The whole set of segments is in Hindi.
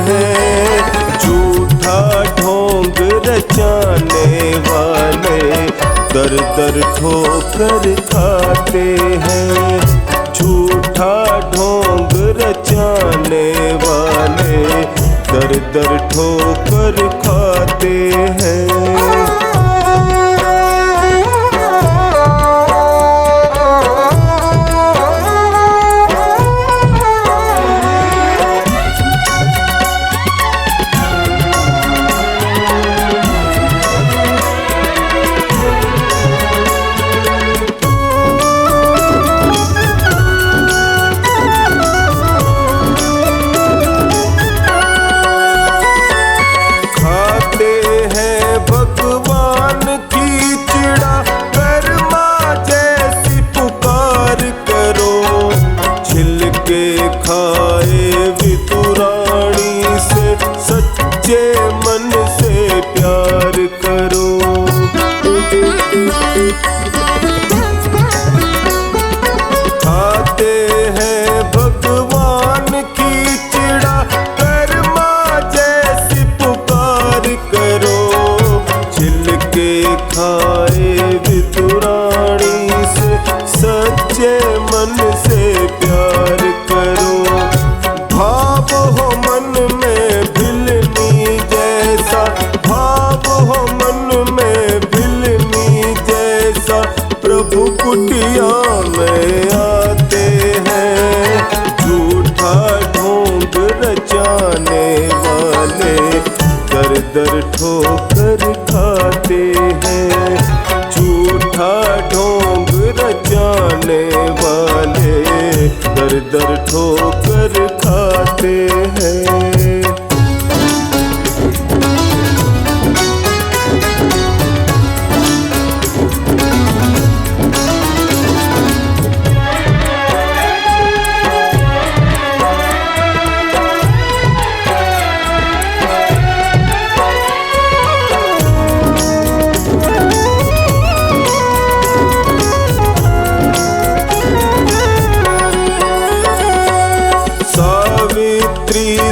हैं। झूठा ढोंग रचाने वाले दर दर ठोकर खाते हैं। झूठा ढोंग रचाने वाले दर दर ठोकर खाते हैं। खाए वितुरानी से सच्चे मन से प्यार करो। खाते हैं भगवान की चिड़ा कर्मा जैसी पुकार करो। छिलके खाए वितुरानी से सच्चे मन से प्यार करो। भाव हो मन में भिलनी जैसा, भाव हो मन में भिलनी जैसा, प्रभु कुटिया में आते हैं। झूठा ढोंग रचाने वाले दर दर ठोकर खाते हैं। झूठा ढोंग रचाने वाले दर दर ठोकर खाते हैं।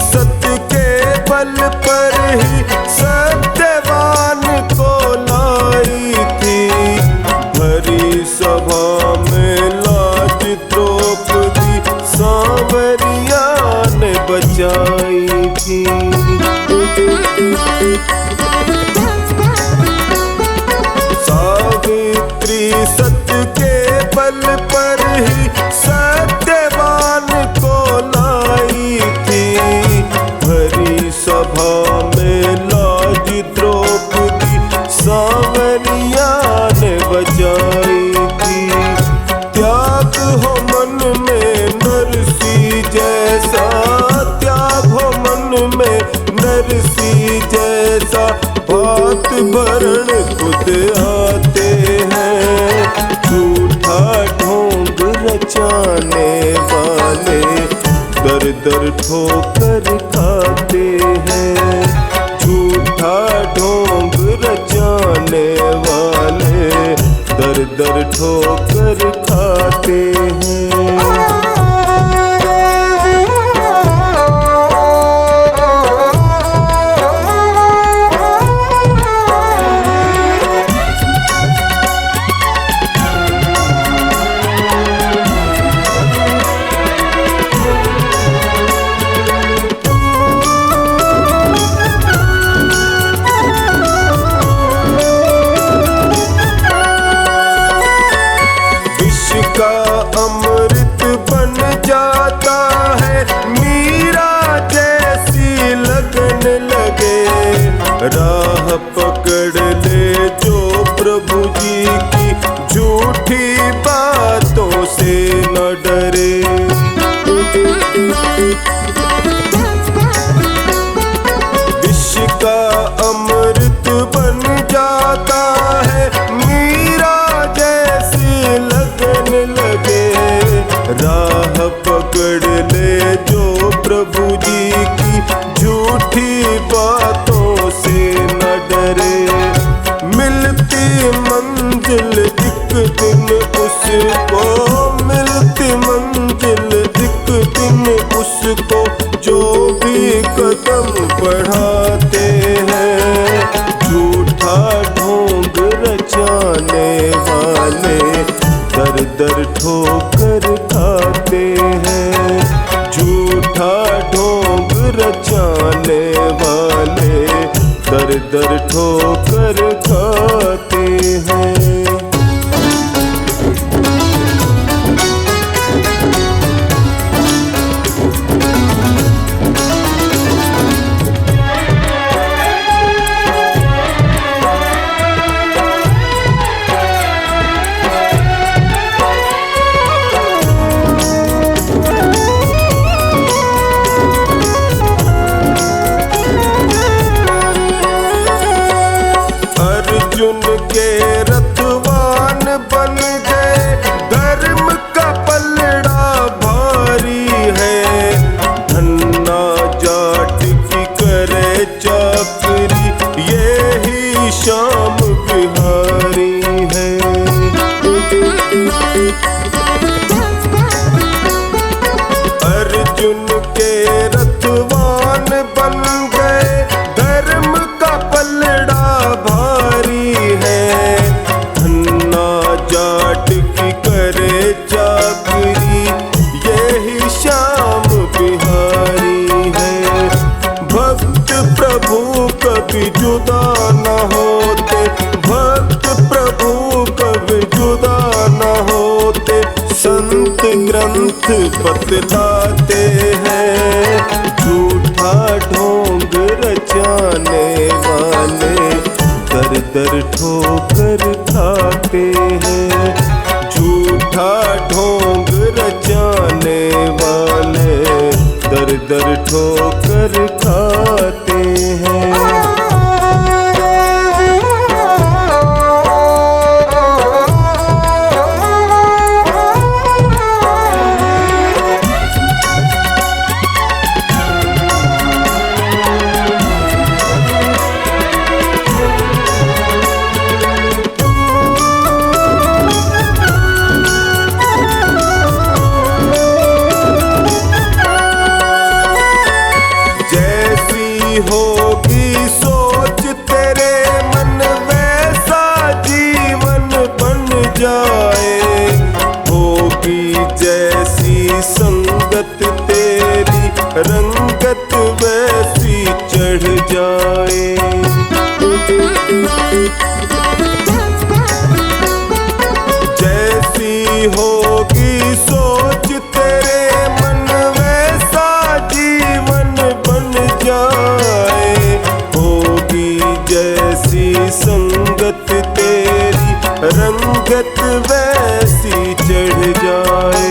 सत्य के बल पर ही सत्यवान को लाई थी। भरी सभा में लाज द्रौपदी सांवरिया ने बचाई थी। सावित्री सत्य के बल पर ही सत्यवान को लाई थी। भरी सभा में लाज द्रौपदी सांवरिया ने बचाई थी। त्याग हो मन में नरसी जैसा, त्याग हो मन में नरसी जैसा, बात भरण खुद आते हैं। झूठा ढोंग रचाने वाले दर दर ठोकर खाते हैं। झूठा ढोंग रचाने वाले दर दर ठोकर खाते हैं। जाने वाले दर दर ठोकर खाते हैं। अर्जुन के रथवान बन गए, धर्म का पलड़ा भारी है। धन्ना जाट की करे चाकरी, ये ही श्याम बिहारी है। अर्जुन के रथवान बन गए, धर्म का पलड़ा भारी है। धन्ना जाट की करे चाकरी, यही श्याम बिहारी है। भक्त प्रभु कभी जुदा न होते, भक्त प्रभु कभी जुदा न होते। संत ग्रंथ बतलाते हैं, झूठा ढोंग रचाने वाले दर दर ठोकर खाते हैं। झूठा ढोंग रचाने वाले दर दर ठोकर खाते हैं। होगी सोच तेरे मन, वैसा जीवन बन जाए। होगी जैसी संगत तेरी, रंगत वैसी चढ़ जाए। जैसी होगी सोच तेरे मन, वैसा जीवन बन जाए। होगी जैसी संगत तेरी, रंगत वैसी चढ़ जाए।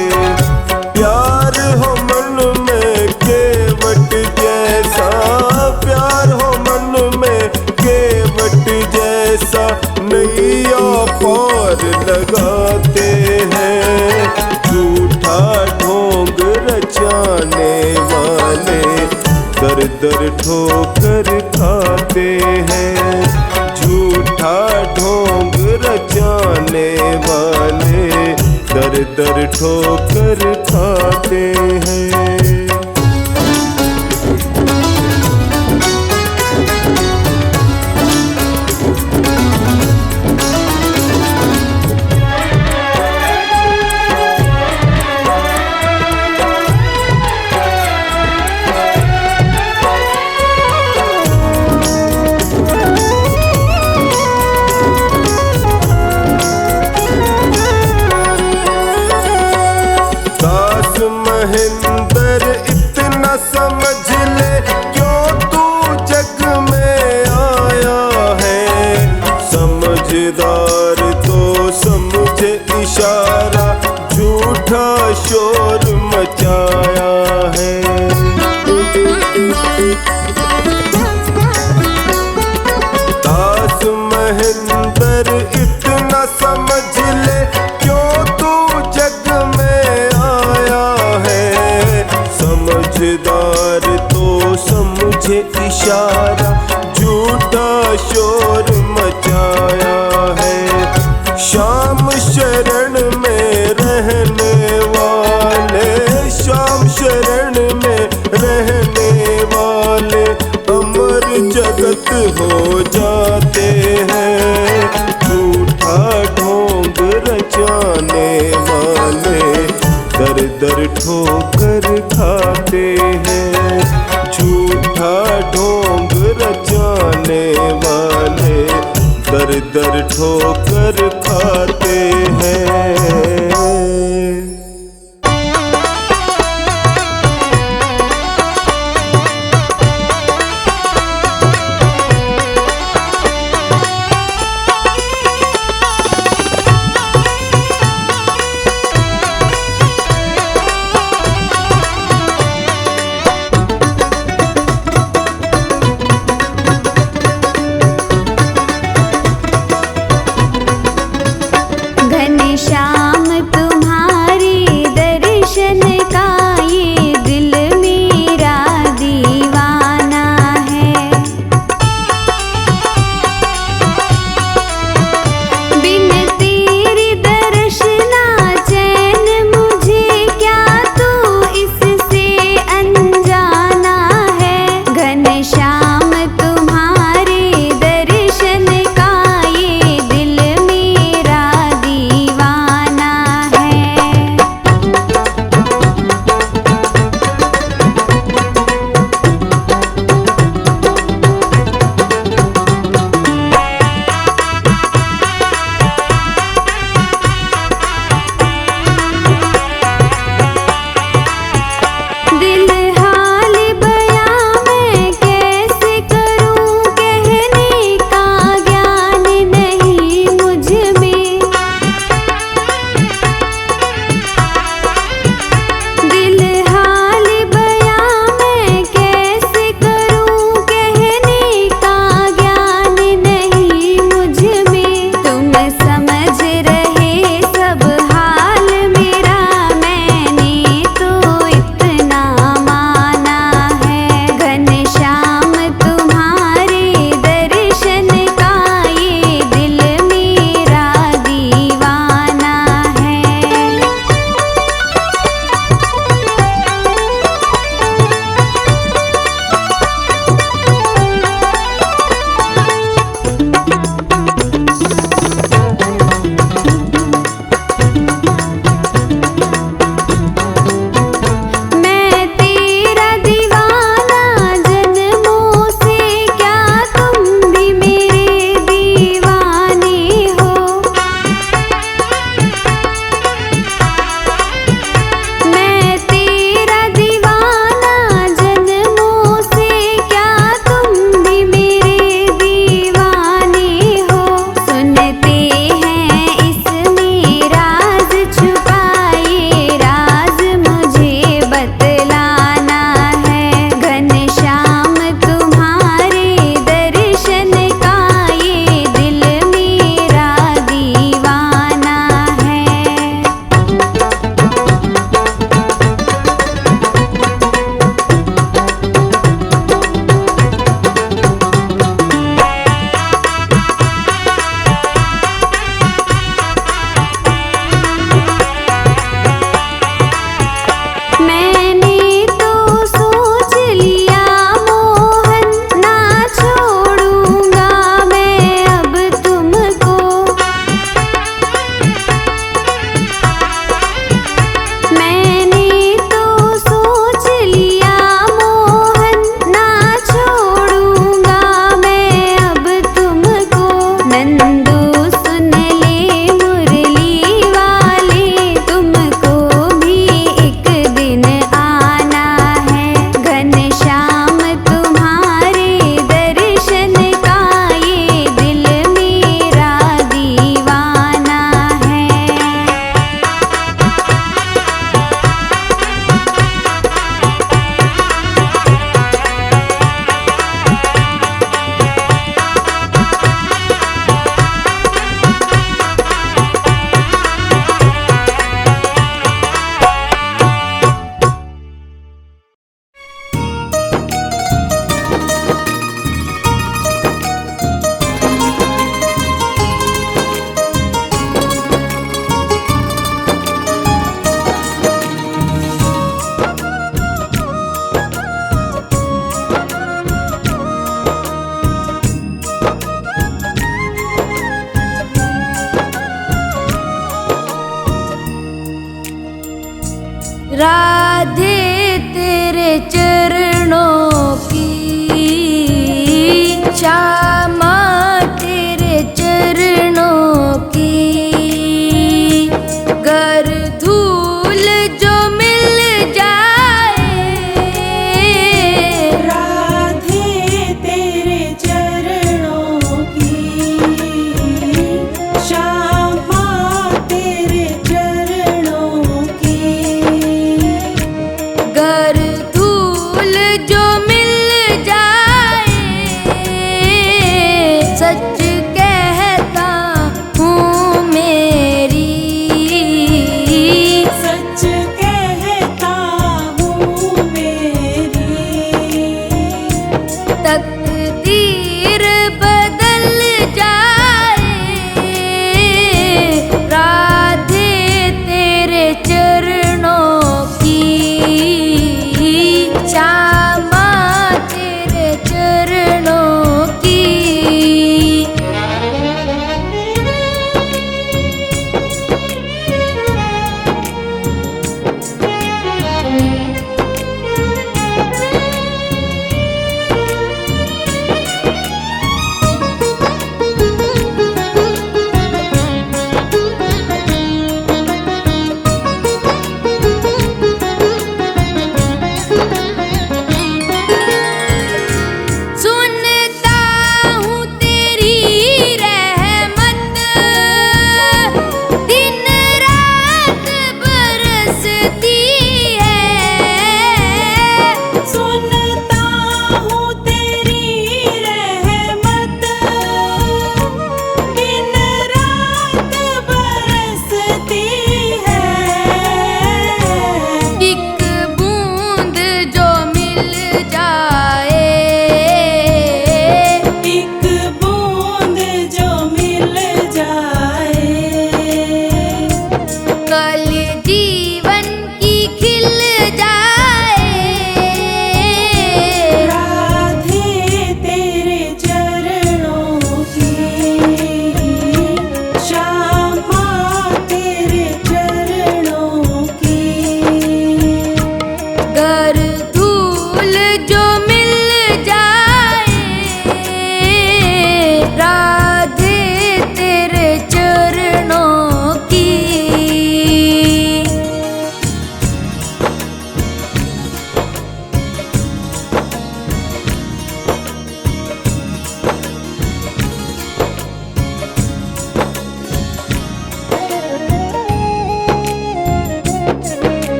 प्यार हो मन में केवट जैसा, प्यार हो मन में केवट जैसा, नैया पार लगाते हैं। झूठा ढोंग रचाने वाले दर दर ठोकर खाते हैं। झूठा ढोंग रचाने वाले दर दर ठोकर खाते हैं। महेंद्र इतना समझ ले, क्यों तू जग में आया है। समझदार तो समझे इशारा, झूठा शोर मचाया है। दास महेंद्र इतना समझ ले, क्यों तू जग में आया है। समझदार तो समझे इशारा, झूठा शोर मचाया है। श्याम शरण में रहने वाले, श्याम शरण में रहने वाले अमर जगत हो जाते हैं। झूठा ढोंग रचाने वाले दर दर ठोकर खाते हैं। झूठा दर ठोकर खाते हैं। तकदीर बदल जाए, राधे तेरे चरणों की, श्यामा तेरे चरणों की।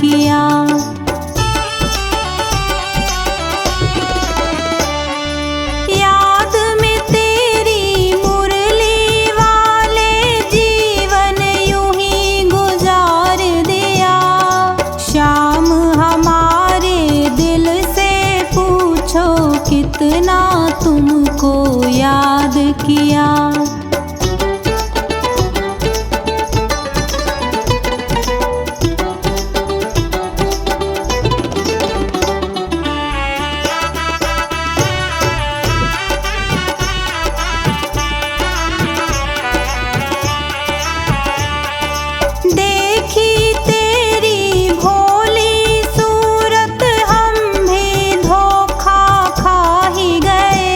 किया। याद में तेरी मुरली वाले जीवन यूं ही गुजार दिया। शाम हमारे दिल से पूछो कितना तुमको याद किया। देखी तेरी भोली सूरत हम भी धोखा खा ही गए।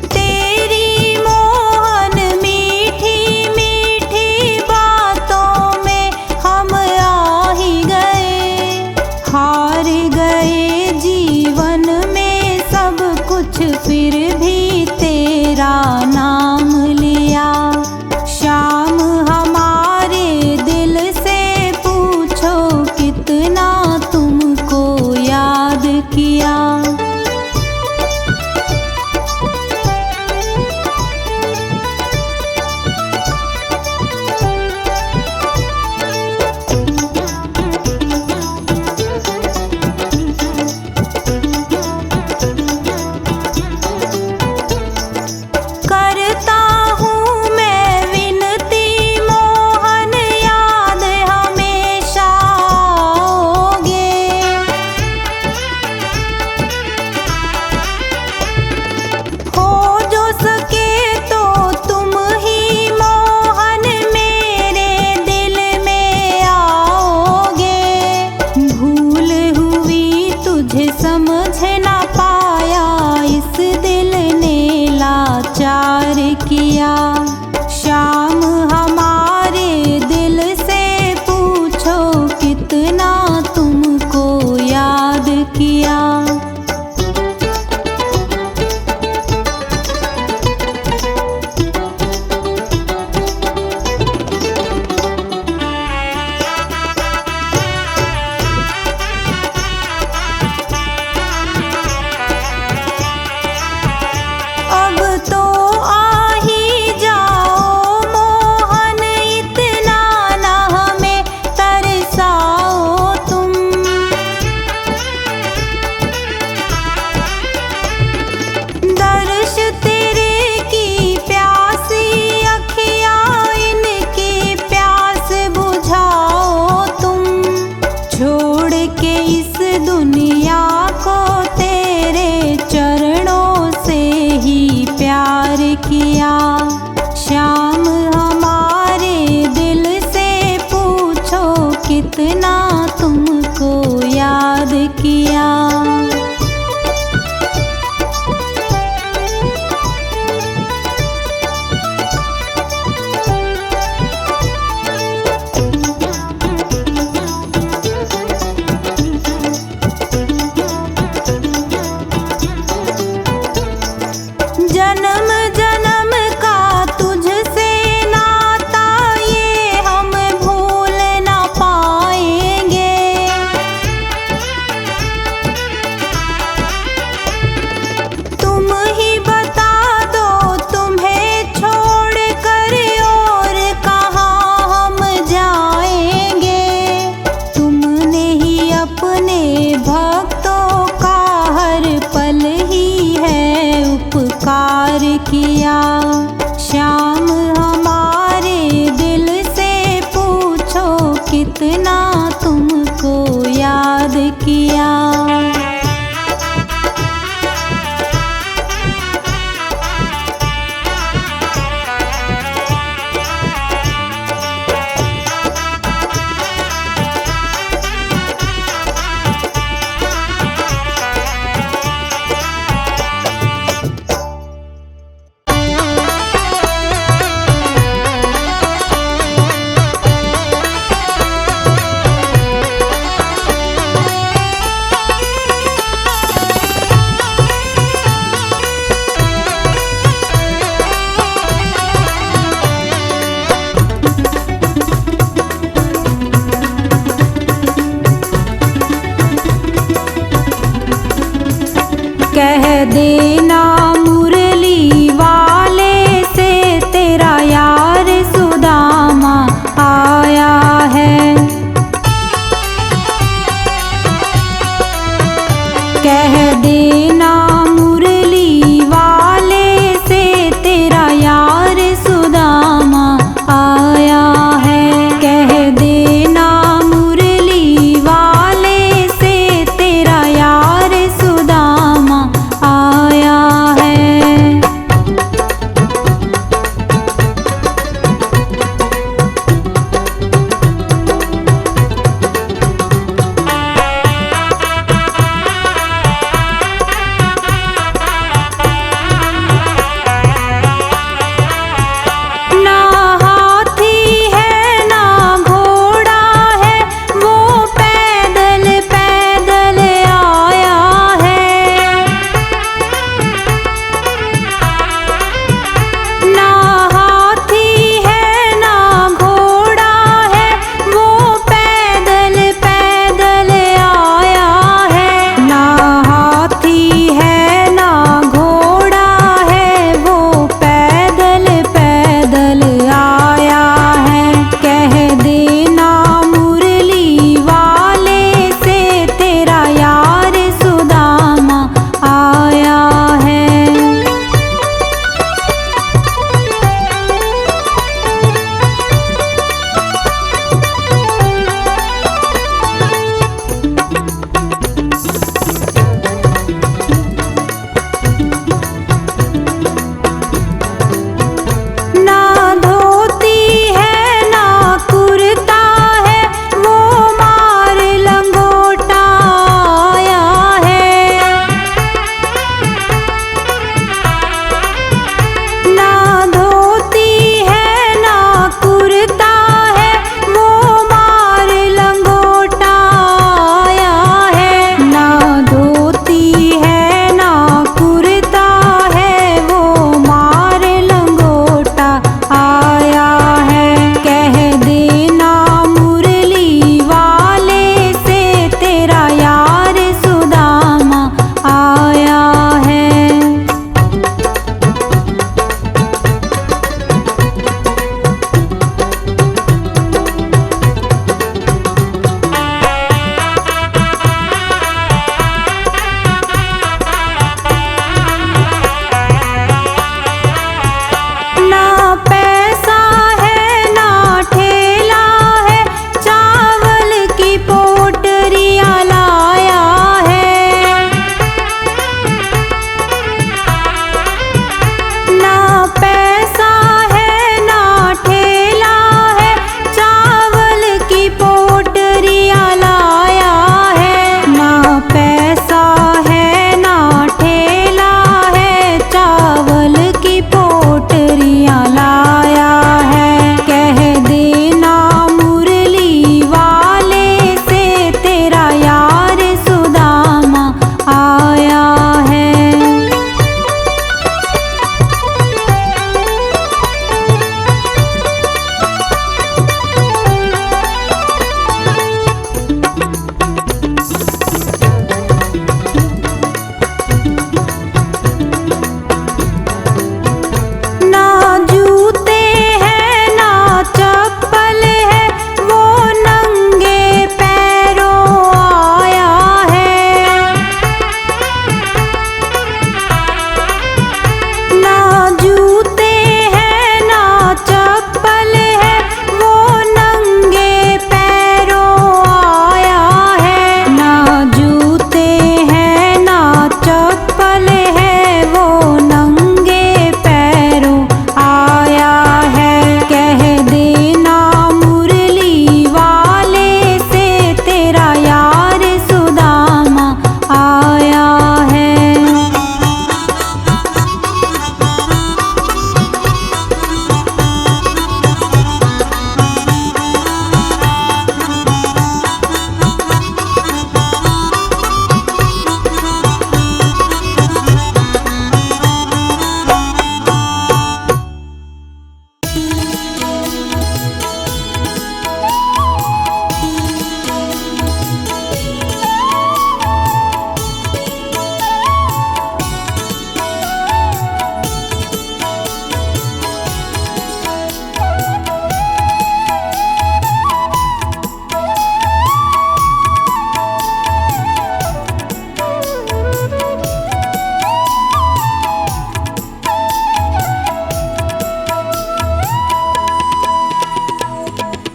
तेरी मोहन मीठी मीठी बातों में हम आ ही गए। हार गए जीवन में सब कुछ फिर भी तेरा नाम लिया। शाम हमारे दिल से पूछो कितना तुमको याद किया। करता हूँ मैं विनती मोहन याद हमेशा आओगे। हो जो सके तो तुम ही मोहन मेरे दिल में आओगे। भूल हुई तुझे समझ ना पाया इस दिल ने लाचार किया। शाम हमारे दिल से पूछो कितना तुमको याद किया। अब तो आ ही जा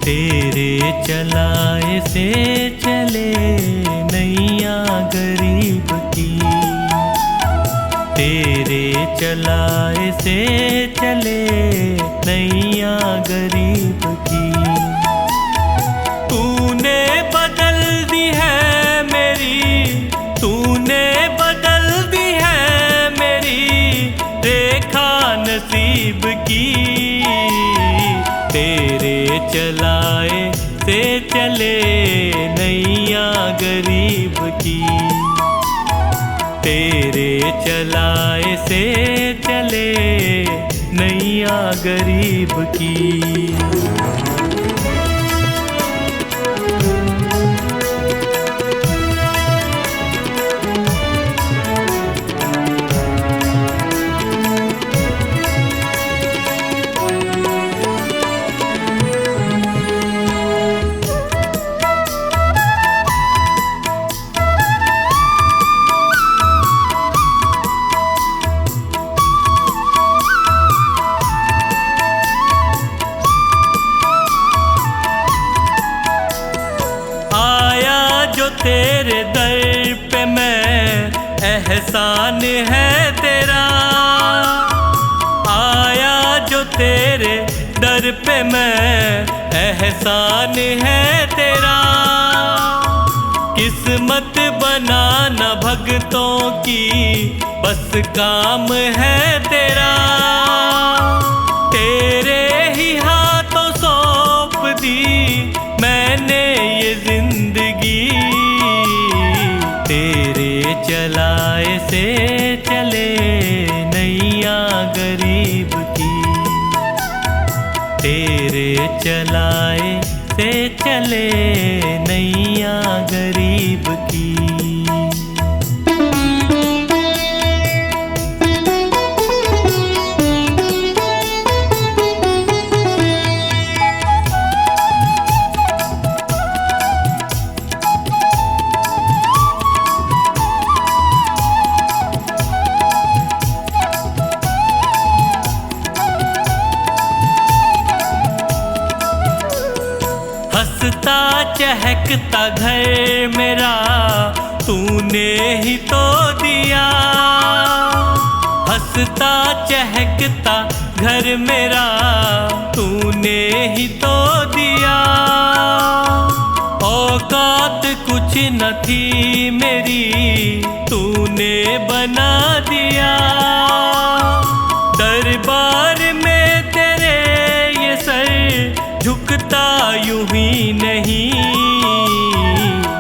तेरे चलाए से चले नैया गरीब की, तेरे चलाए से चले नैया गरीब की। तूने बदल दी है मेरी, तूने बदल दी है मेरी रेखा नसीब की। तेरे चलाए से चले नैया गरीब की, तेरे चलाए से चले नैया गरीब की। तेरे दर पे मैं एहसान है तेरा, आया जो तेरे दर पे मैं एहसान है तेरा। किस्मत बनाना भगतों की बस काम है तेरा, तेरे ही हाथों सौंप दी मैंने ये जिंदगी। तेरे चलाए से चले नैया गरीब की, तेरे चलाए से चले नैया गरीब की। हंसता चहकता घर मेरा तूने ही तो दिया, हंसता चहकता घर मेरा तूने ही तो दिया। औकात कुछ न थी मेरी तूने बना दिया, दरबार में तेरे ये सर झुकता यूं ही नहीं।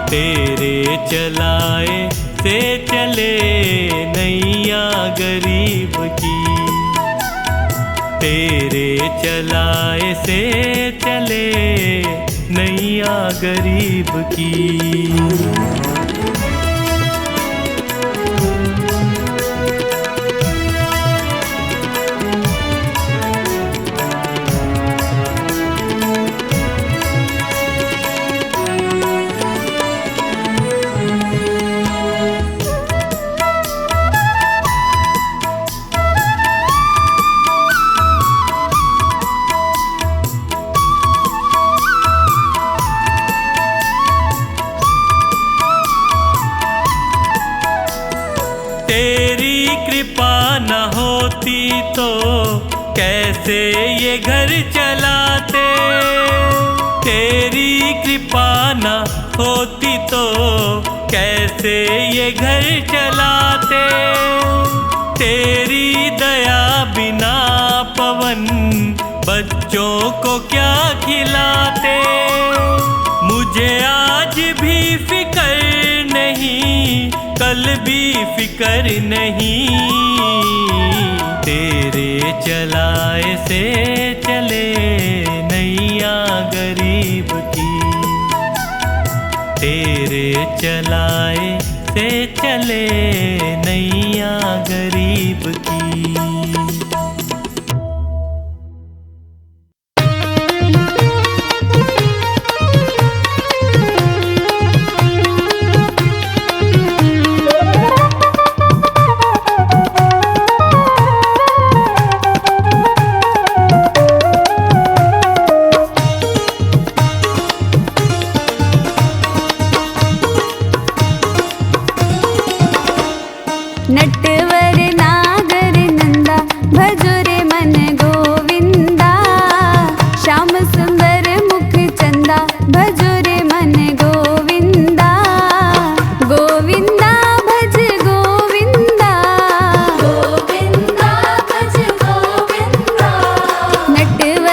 तेरे चलाए से चले नैया गरीब की, तेरे चलाए से चले नैया गरीब की। तेरी कृपा न होती तो कैसे ये घर चलाते, तेरी कृपा न होती तो कैसे ये घर चलाते। तेरी दया बिना पवन बच्चों को क्या खिलाते। मुझे आज भी फिक्र नहीं कल भी फिक्र नहीं, तेरे चलाए से चले नैया गरीब की, तेरे चलाए से चले नैया गरीब की।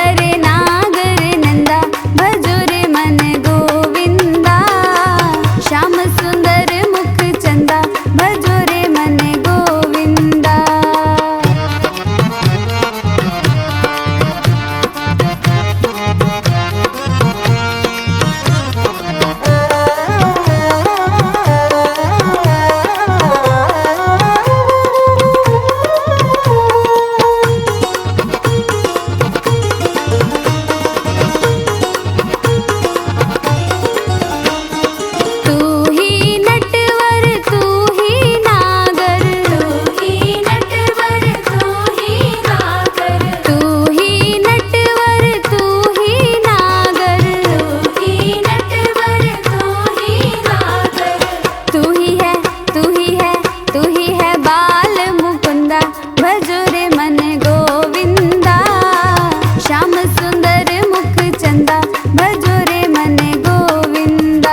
करे नागर नंदा भजो रे मन गोविंदा श्याम सुंदर मुख चंदा भजो रे मन गोविंदा तू ही नटवर तू ही नागर तू ही नटवर तू ही नागर तू ही नटवर तू ही नागर तू ही नटवर तू ही नागर तू ही है तू ही है तू ही है बाल मुकुंदा भजो रे मन गोविंदा श्याम सुंदर मुख चंदा भजो रे मन गोविंदा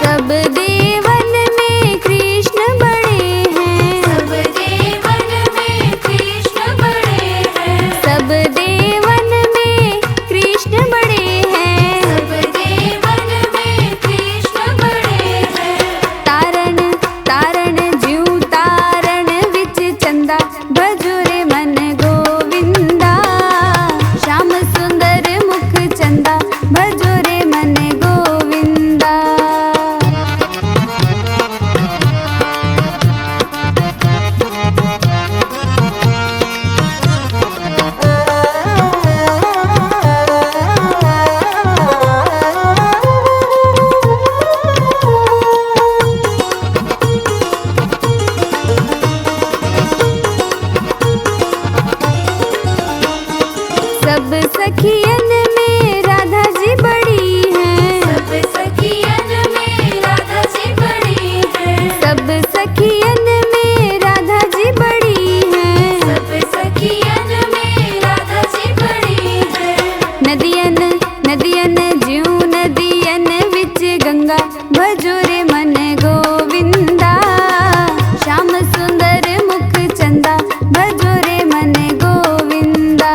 सब देवन में कृष्ण बड़े हैं सब देवन में कृष्ण बड़े हैं सब देवन में कृष्ण बड़े हैं सब देवन में कृष्ण बड़े हैं तारण तारण ज्यों तारण विच चंदा भजो रे मन गोविंदा श्याम सुंदर मुख चंदा भजो रे मन गोविंदा सब सखियन में राधा जी बड़ी हैं सब सखियन में राधा जी बड़ी हैं सब सखियन में राधा जी बड़ी हैं सब सखियन में राधा जी बड़ी हैं नदियन नदियन ज्यों नदियन विच गंगा भजो रे मन गोविंदा श्याम सुंदर मुख चंदा भजो रे मन गोविंदा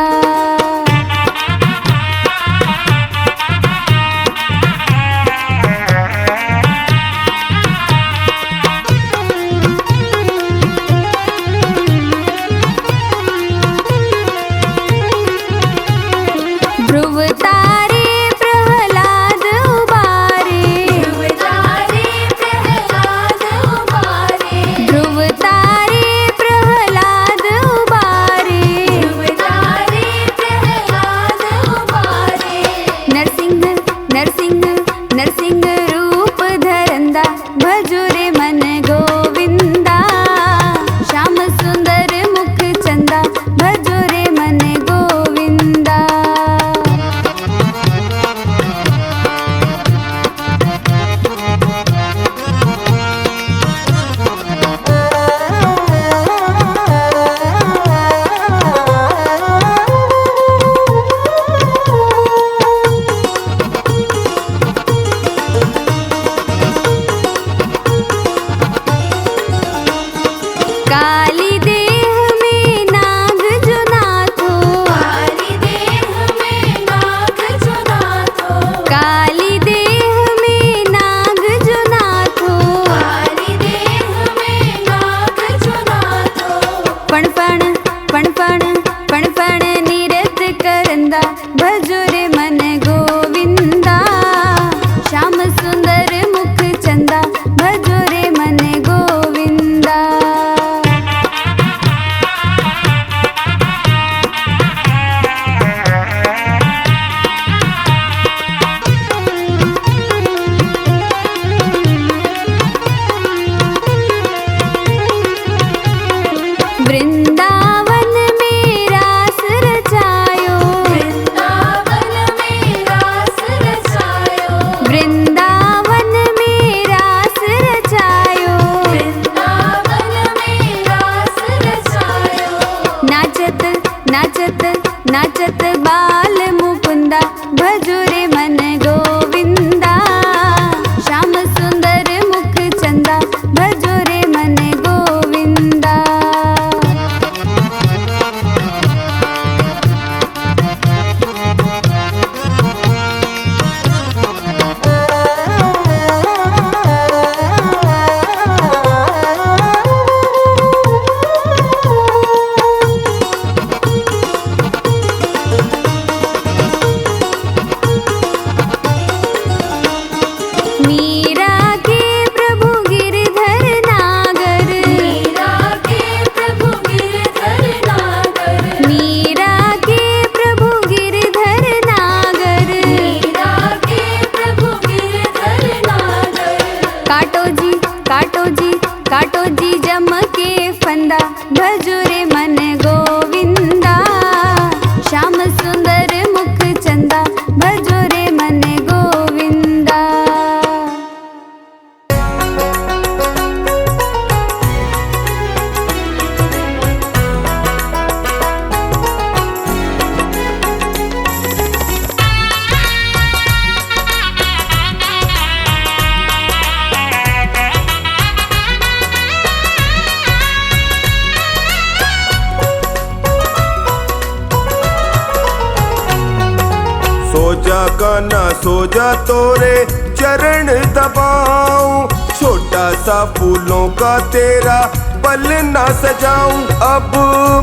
सो जा कान्हा सो जा तोरे चरण दबाऊं, छोटा सा फूलों का तेरा पल ना सजाऊं। अब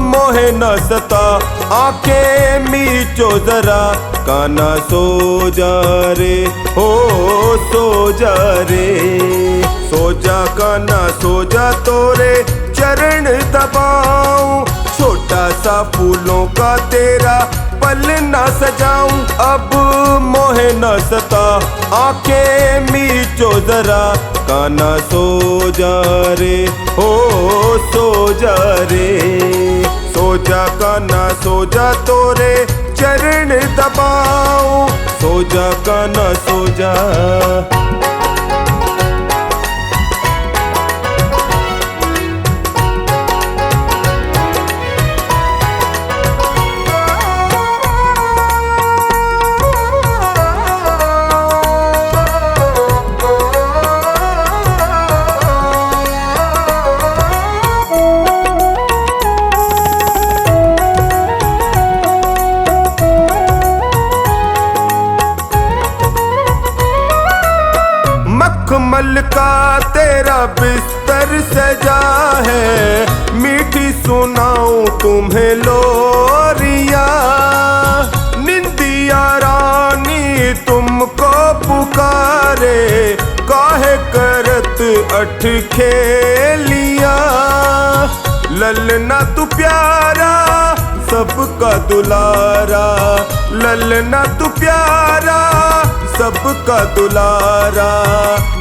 मोहे न सता आंखें मीचो जरा, कान्हा सो जा रे हो सो जा रे। सो जा कान्हा सो जा तोरे चरण दबाऊं, छोटा सा फूलों का तेरा पल ना सजाऊं। अब मोहे न सता आंखें मीचो जरा, कान्हा सो जा रे हो सो जा रे। सो जा कान्हा सो जा तोरे चरण दबाऊं, सो जा कान्हा सो जा। मखमल का तेरा बिस्तर सजा है, मीठी सुनाऊं तुम्हें लोरिया। निंदिया रानी तुमको पुकारे, काहे करत अठ खेलिया। ललना तू प्यारा सबका दुलारा, ललना तू प्यारा सबका दुलारा।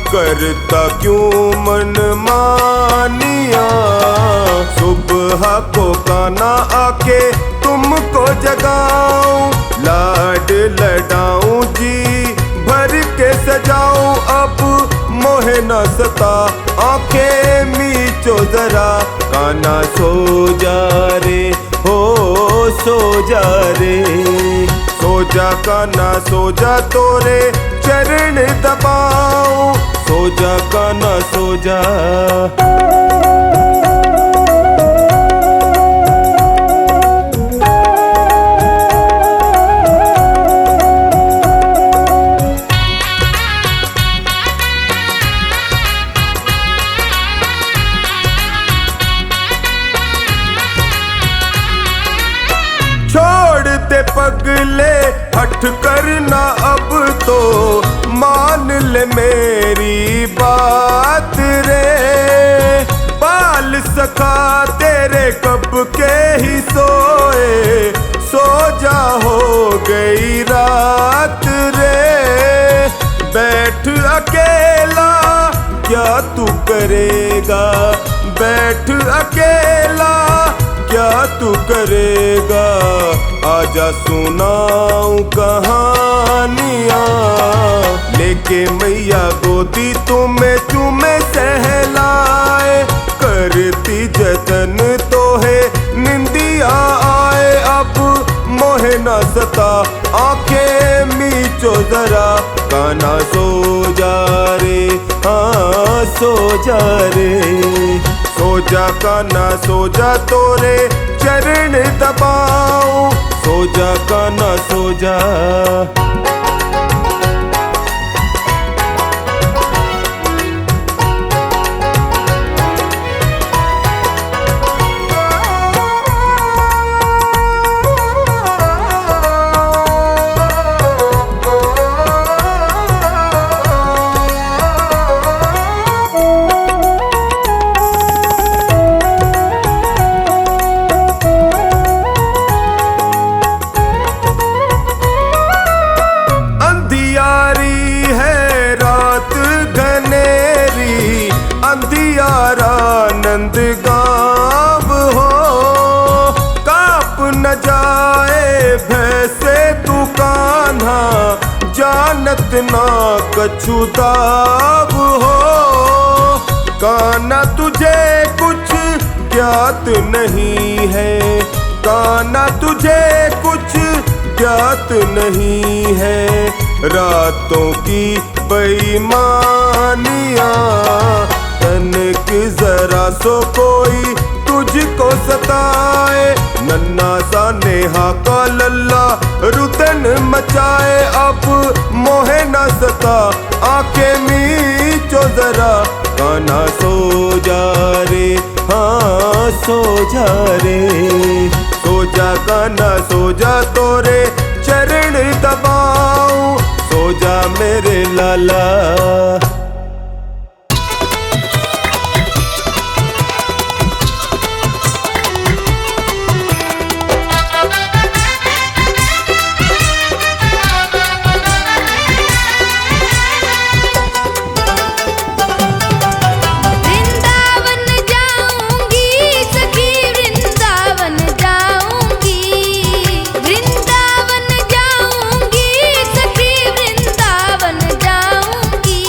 करता क्यों मन मानिया, सुबह को कान्हा आके तुमको जगाऊं। लाड लडाऊं जी भर के सजाऊं, अब मोहे न सता आंखें मीचो जरा, कान्हा सो जा रे हो सो जा रे। सो जा कान्हा सो जा तोरे चरण दबाऊं, सो जा कान्हा सो जा। छोड़ दे पगले हट करना अब तो, मान ले मेरी बात रे। बाल सखा तेरे कब के ही सोए, सो जा हो गई रात रे। बैठ अकेला क्या तू करेगा, बैठ अकेला क्या तू करेगा। आजा सुनाऊं कहानियाँ, लेके मैया गोदी तुम्हें चूमे सहलाए। करती जतन तो है निंदिया आए, अब मोहे न सता आंखें मीचो जरा, कान्हा सो जा रे हाँ सो जा रे। सो जा कान्हा सो जा तोरे चरण दबाऊं, सो जा कान्हा सो जा। नंद गाँव हो, काप न जाए भैसे तू कान्हा, जानत ना कछु दाव हो। कान्हा तुझे कुछ ज्ञात नहीं है, कान्हा तुझे कुछ ज्ञात नहीं है। रातों की बेईमानियाँ तनिक जरा सो कोई तुझको सताए, नन्ना सा नेहा का लल्ला रुदन मचाए। अब मोहे न सता आके मीचो जरा, कान्हा सो जा रे, हाँ सो जा रे। सो जा कान्हा सो जा, तोरे चरण दबाऊं, सो जा मेरे लाला। वृंदावन जाऊंगी सखी, वृंदावन जाऊंगी, वृंदावन जाऊंगी सखी, वृंदावन जाऊंगी।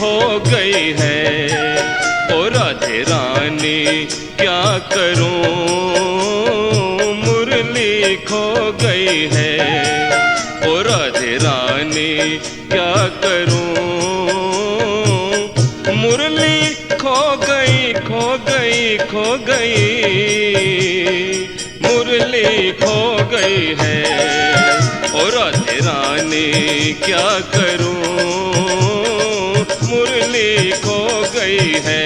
खो गई है। ओ राधे रानी क्या करूं, मुरली खो गई है। ओ राधे रानी क्या करूं, मुरली खो गई, खो गई, खो गई, मुरली खो गई है। ओ राधे रानी क्या करूं, मुरली खो गई है।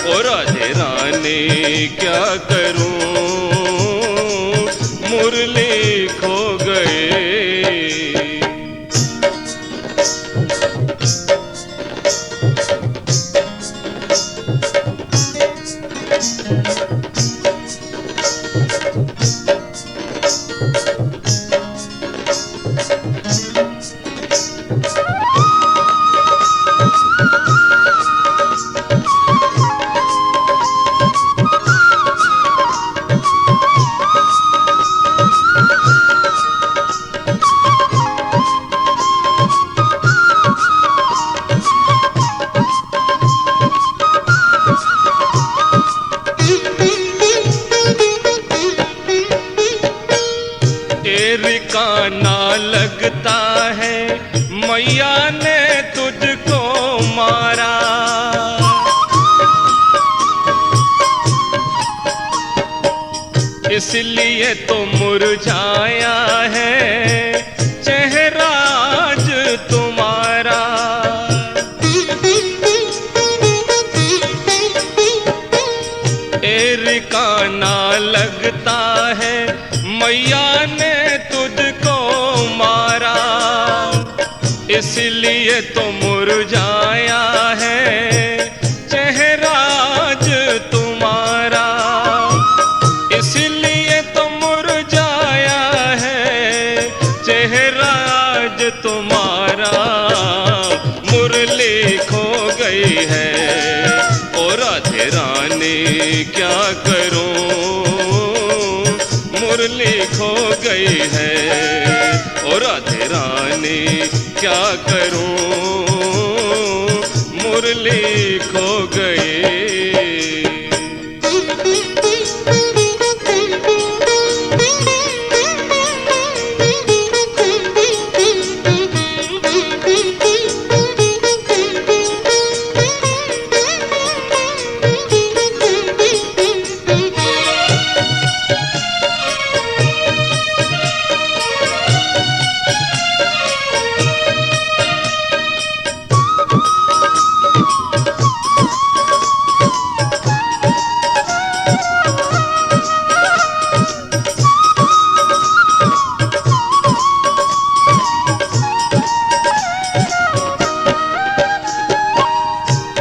ओ राधे रानी क्या करूं, मुरली खो गई। ठिकाना लगता है मैया ने तुझको मारा। इसलिए तो मुरझाया है चेहरा आज तुम्हारा। ठिकाना लगता है मैया ने तुझको मारा। इसलिए तो मुरझाया है चेहरा आज तुम्हारा। इसलिए तो मुरझाया है चेहरा आज तुम्हारा। मुरली खो गई है ओ राधे रानी क्या करूं, मुरली खो गई है ओ राधे रानी क्या करूं, मुरली खो गई।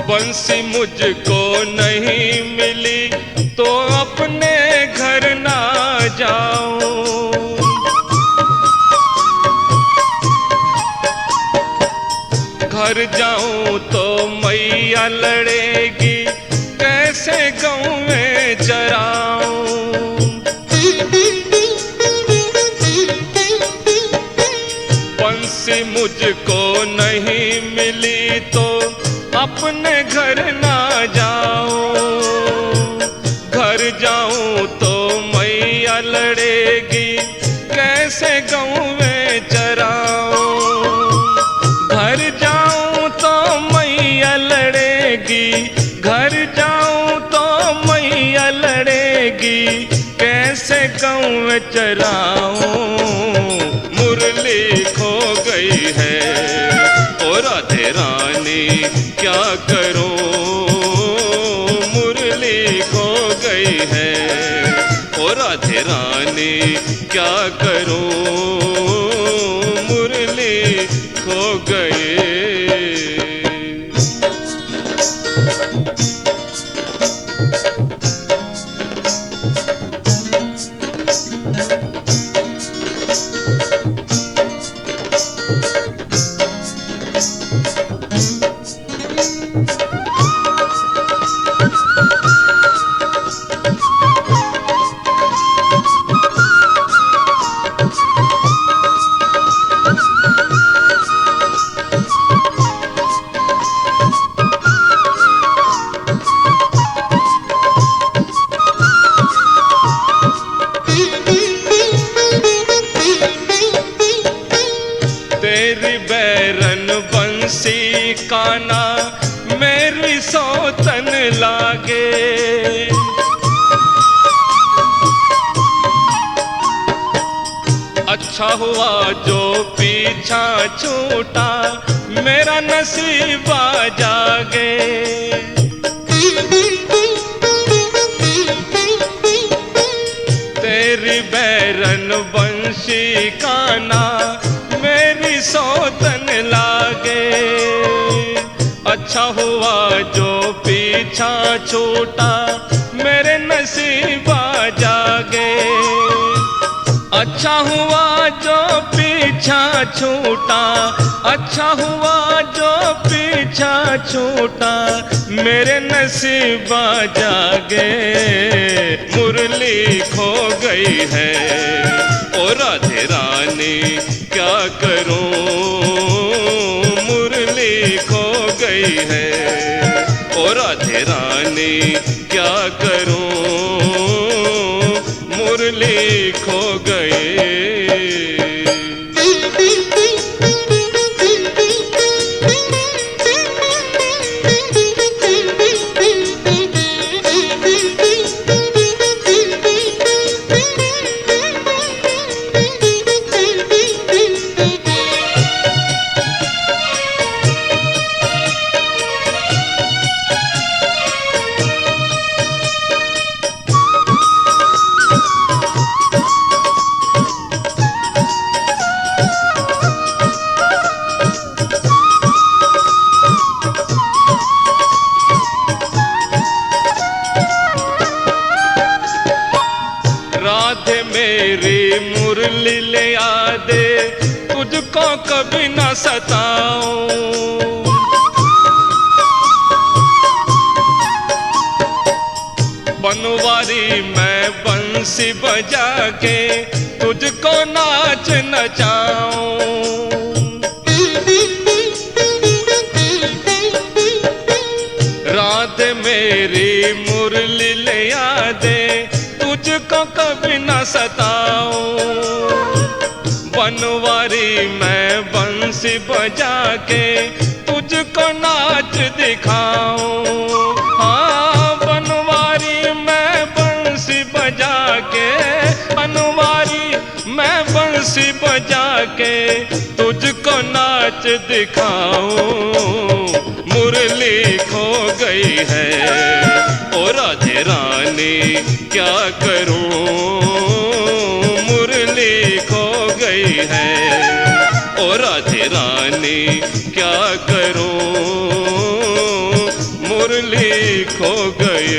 बंसी मुझको नहीं मिली तो अपने घर ना जाऊं। घर जाऊं तो मैया लड़ेगी कैसे गाँव में चराऊं। बंसी मुझको नहीं मिली तो अपने घर ना जाऊं। घर जाऊं तो मैया लड़ेगी कैसे गाँव में चराऊं। घर जाऊं तो मैया लड़ेगी, घर जाऊं तो मैया लड़ेगी कैसे गाँव में चराऊं। मुरली खो गई है ओ राधे रानी क्या करूं, मुरली खो गई है ओ राधे रानी क्या करूं, मुरली खो गई। तेरी बैरन बंसी काना मेरी सौतन लागे। अच्छा हुआ जो पीछा छूटा मेरा नसीबा जागे। तेरी बैरन बंशी काना मेरी सौतन लागे। अच्छा हुआ जो पीछा छूटा मेरे नसीबा जागे। अच्छा हुआ जो पीछा छूटा, अच्छा हुआ जो पीछा छूटा मेरे नसीबा जागे। मुरली खो गई है ओ राधे रानी क्या करूं। मुरली खो गई है ओ राधे रानी क्या करूं। मुरली खो गई। राधे मेरी मुरली ले आ दे तुझको कभी न सताऊं। बनवारी मैं बंसी बजा के तुझको नाच नचाऊं। राधे मेरी मुरली ले आ दे तुझको कभी न सताऊं। बनवारी मैं बंसी बजा के तुझको नाच दिखाऊं। हाँ बनवारी मैं बंसी बजा के, बनवारी मैं बंसी बजा के तुझको नाच दिखाऊं। मुरली खो गई है ओ राधे रानी क्या करूं। मुरली खो गई है ओ राधे रानी क्या करूं। मुरली खो गई।